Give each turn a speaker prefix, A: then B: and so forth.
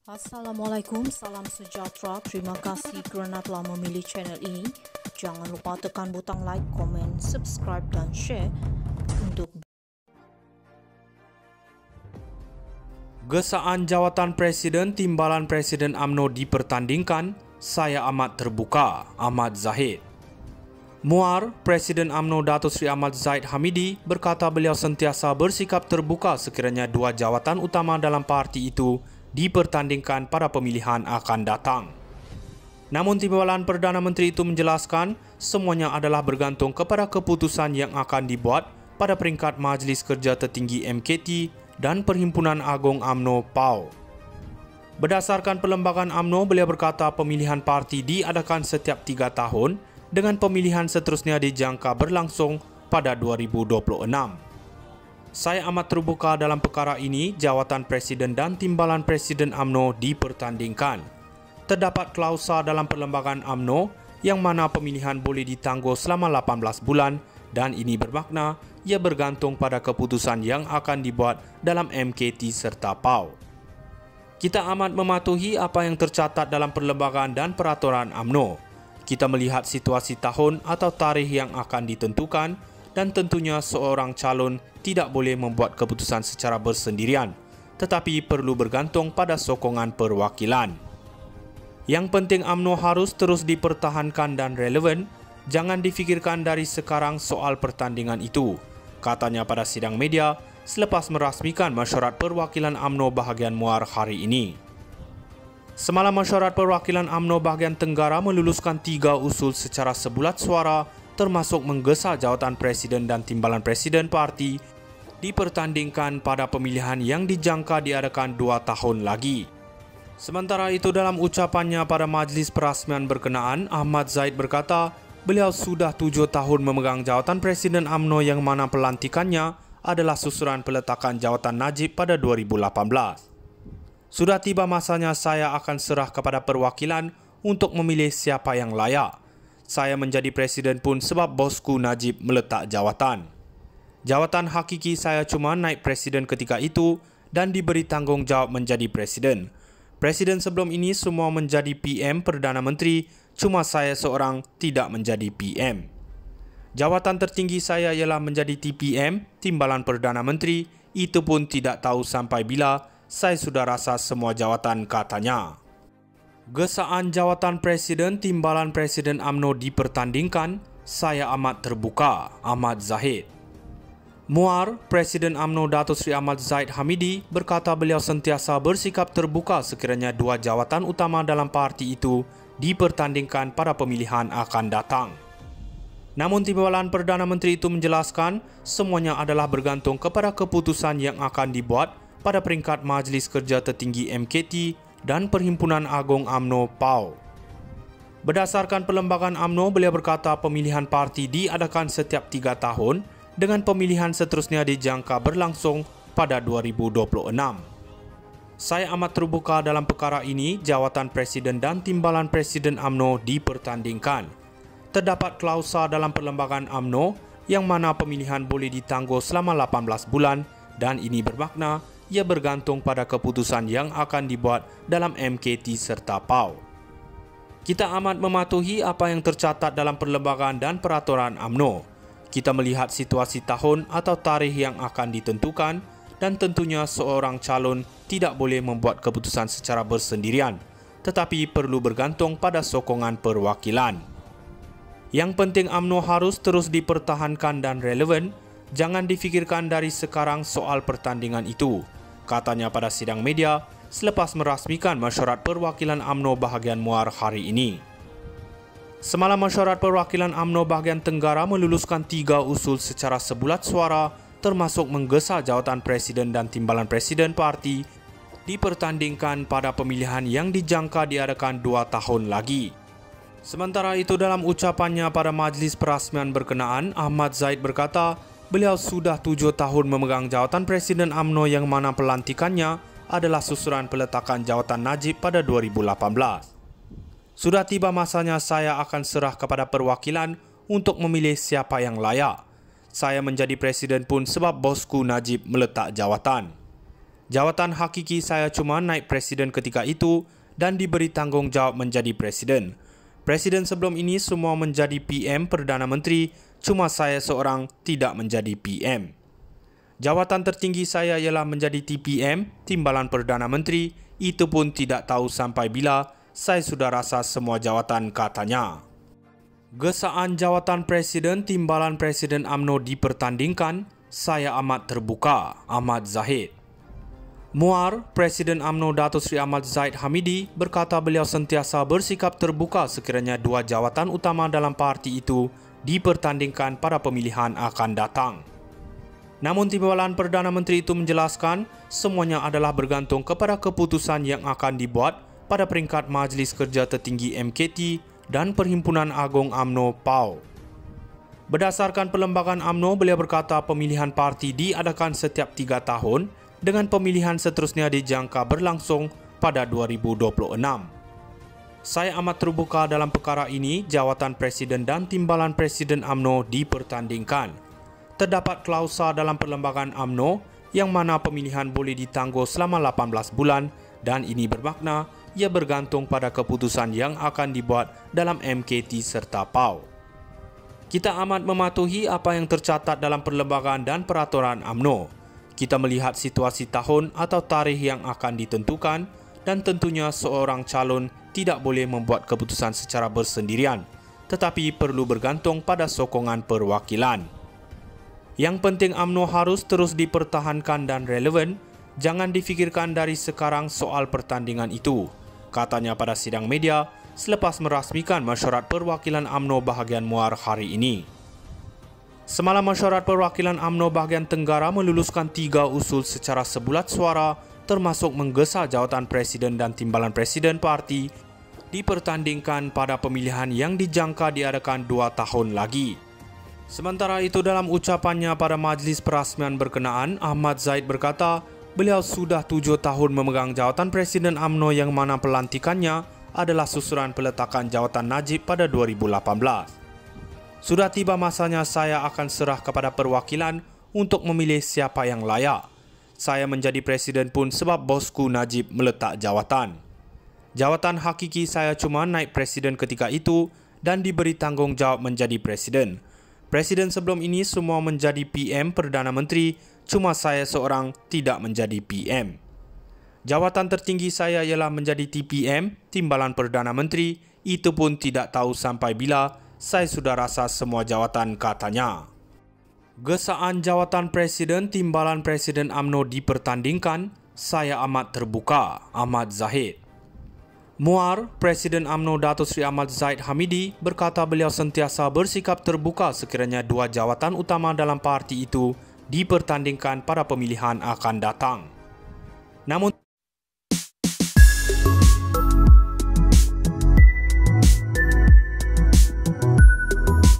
A: Assalamualaikum, salam sejahtera. Terima kasih kerana telah memilih channel ini. Jangan lupa tekan butang like, komen, subscribe dan share untuk
B: Gesaan jawatan Presiden Timbalan Presiden UMNO dipertandingkan, saya amat terbuka, Ahmad Zahid. Muar, Presiden UMNO Datuk Seri Ahmad Zahid Hamidi berkata beliau sentiasa bersikap terbuka sekiranya dua jawatan utama dalam parti itu dipertandingkan pada pemilihan akan datang. Namun Timbalan Perdana Menteri itu menjelaskan semuanya adalah bergantung kepada keputusan yang akan dibuat pada peringkat Majlis Kerja Tertinggi MKT dan Perhimpunan Agung UMNO PAU. Berdasarkan perlembagaan UMNO, beliau berkata pemilihan parti diadakan setiap 3 tahun dengan pemilihan seterusnya dijangka berlangsung pada 2026. Saya amat terbuka dalam perkara ini, jawatan Presiden dan Timbalan Presiden UMNO dipertandingkan. Terdapat klausa dalam perlembagaan UMNO yang mana pemilihan boleh ditangguh selama 18 bulan dan ini bermakna ia bergantung pada keputusan yang akan dibuat dalam MKT serta PAU. Kita amat mematuhi apa yang tercatat dalam perlembagaan dan peraturan UMNO. Kita melihat situasi tahun atau tarikh yang akan ditentukan dan tentunya seorang calon tidak boleh membuat keputusan secara bersendirian, tetapi perlu bergantung pada sokongan perwakilan. Yang penting UMNO harus terus dipertahankan dan relevan, jangan difikirkan dari sekarang soal pertandingan itu, katanya pada sidang media selepas merasmikan mesyuarat perwakilan UMNO bahagian Muar hari ini. Semalam mesyuarat perwakilan UMNO bahagian Tenggara meluluskan 3 usul secara sebulat suara termasuk menggesa jawatan Presiden dan Timbalan Presiden parti dipertandingkan pada pemilihan yang dijangka diadakan 2 tahun lagi. Sementara itu dalam ucapannya pada majlis perasmian berkenaan, Ahmad Zahid berkata beliau sudah 7 tahun memegang jawatan Presiden UMNO yang mana pelantikannya adalah susulan peletakan jawatan Najib pada 2018. Sudah tiba masanya saya akan serah kepada perwakilan untuk memilih siapa yang layak. Saya menjadi presiden pun sebab bosku Najib meletak jawatan. Jawatan hakiki saya cuma naik presiden ketika itu dan diberi tanggungjawab menjadi presiden. Presiden sebelum ini semua menjadi PM Perdana Menteri, cuma saya seorang tidak menjadi PM. Jawatan tertinggi saya ialah menjadi TPM, Timbalan Perdana Menteri, itu pun tidak tahu sampai bila, saya sudah rasa semua jawatan, katanya. Gesaan jawatan Presiden Timbalan Presiden UMNO dipertandingkan, saya amat terbuka, Ahmad Zahid. Muar, Presiden UMNO Datuk Seri Ahmad Zahid Hamidi berkata beliau sentiasa bersikap terbuka sekiranya dua jawatan utama dalam parti itu dipertandingkan pada pemilihan akan datang. Namun Timbalan Perdana Menteri itu menjelaskan semuanya adalah bergantung kepada keputusan yang akan dibuat pada peringkat Majlis Kerja Tertinggi MKT dan Perhimpunan Agung UMNO PAU. Berdasarkan perlembagaan UMNO, beliau berkata pemilihan parti diadakan setiap 3 tahun dengan pemilihan seterusnya dijangka berlangsung pada 2026. Saya amat terbuka dalam perkara ini, jawatan Presiden dan Timbalan Presiden UMNO dipertandingkan. Terdapat klausa dalam perlembagaan UMNO yang mana pemilihan boleh ditangguh selama 18 bulan dan ini bermakna ia bergantung pada keputusan yang akan dibuat dalam MKT serta PAU. Kita amat mematuhi apa yang tercatat dalam perlembagaan dan peraturan UMNO. Kita melihat situasi tahun atau tarikh yang akan ditentukan dan tentunya seorang calon tidak boleh membuat keputusan secara bersendirian, tetapi perlu bergantung pada sokongan perwakilan. Yang penting UMNO harus terus dipertahankan dan relevan, jangan difikirkan dari sekarang soal pertandingan itu, katanya pada sidang media selepas merasmikan mesyuarat perwakilan UMNO bahagian Muar hari ini. Semalam mesyuarat perwakilan UMNO bahagian Tenggara meluluskan 3 usul secara sebulat suara termasuk menggesa jawatan Presiden dan Timbalan Presiden parti dipertandingkan pada pemilihan yang dijangka diadakan 2 tahun lagi. Sementara itu dalam ucapannya pada majlis perasmian berkenaan, Ahmad Zahid berkata beliau sudah 7 tahun memegang jawatan Presiden UMNO yang mana pelantikannya adalah susulan peletakan jawatan Najib pada 2018. Sudah tiba masanya saya akan serah kepada perwakilan untuk memilih siapa yang layak. Saya menjadi presiden pun sebab bosku Najib meletak jawatan. Jawatan hakiki saya cuma naib presiden ketika itu dan diberi tanggungjawab menjadi presiden. Presiden sebelum ini semua menjadi PM Perdana Menteri, cuma saya seorang tidak menjadi PM. Jawatan tertinggi saya ialah menjadi TPM, Timbalan Perdana Menteri, itu pun tidak tahu sampai bila, saya sudah rasa semua jawatan, katanya. Gesaan jawatan Presiden Timbalan Presiden UMNO dipertandingkan, saya amat terbuka, Ahmad Zahid. Muar, Presiden UMNO Dato' Sri Ahmad Zahid Hamidi berkata beliau sentiasa bersikap terbuka sekiranya dua jawatan utama dalam parti itu dipertandingkan pada pemilihan akan datang. Namun Timbalan Perdana Menteri itu menjelaskan semuanya adalah bergantung kepada keputusan yang akan dibuat pada peringkat Majlis Kerja Tertinggi MKT dan Perhimpunan Agung UMNO PAU. Berdasarkan perlembagaan UMNO, beliau berkata pemilihan parti diadakan setiap 3 tahun dengan pemilihan seterusnya dijangka berlangsung pada 2026. Saya amat terbuka dalam perkara ini, jawatan Presiden dan Timbalan Presiden UMNO dipertandingkan. Terdapat klausa dalam perlembagaan UMNO yang mana pemilihan boleh ditangguh selama 18 bulan dan ini bermakna ia bergantung pada keputusan yang akan dibuat dalam MKT serta PAU. Kita amat mematuhi apa yang tercatat dalam perlembagaan dan peraturan UMNO. Kita melihat situasi tahun atau tarikh yang akan ditentukan dan tentunya seorang calon tidak boleh membuat keputusan secara bersendirian, tetapi perlu bergantung pada sokongan perwakilan. Yang penting UMNO harus terus dipertahankan dan relevan, jangan difikirkan dari sekarang soal pertandingan itu, katanya pada sidang media selepas merasmikan mesyuarat perwakilan UMNO bahagian Muar hari ini. Semalam mesyuarat perwakilan UMNO bahagian Tenggara meluluskan 3 usul secara sebulat suara termasuk menggesa jawatan Presiden dan Timbalan Presiden parti dipertandingkan pada pemilihan yang dijangka diadakan 2 tahun lagi. Sementara itu dalam ucapannya pada majlis perasmian berkenaan, Ahmad Zahid berkata beliau sudah 7 tahun memegang jawatan Presiden UMNO yang mana pelantikannya adalah susulan peletakan jawatan Najib pada 2018. Sudah tiba masanya saya akan serah kepada perwakilan untuk memilih siapa yang layak. Saya menjadi presiden pun sebab bosku Najib meletak jawatan. Jawatan hakiki saya cuma naib presiden ketika itu dan diberi tanggungjawab menjadi presiden. Presiden sebelum ini semua menjadi PM Perdana Menteri, cuma saya seorang tidak menjadi PM. Jawatan tertinggi saya ialah menjadi TPM, Timbalan Perdana Menteri, itu pun tidak tahu sampai bila, saya sudah rasa semua jawatan, katanya. Gesaan jawatan Presiden Timbalan Presiden UMNO dipertandingkan, saya amat terbuka, Ahmad Zahid. Muar, Presiden UMNO Dato' Sri Ahmad Zahid Hamidi berkata beliau sentiasa bersikap terbuka sekiranya dua jawatan utama dalam parti itu dipertandingkan pada pemilihan akan datang. Namun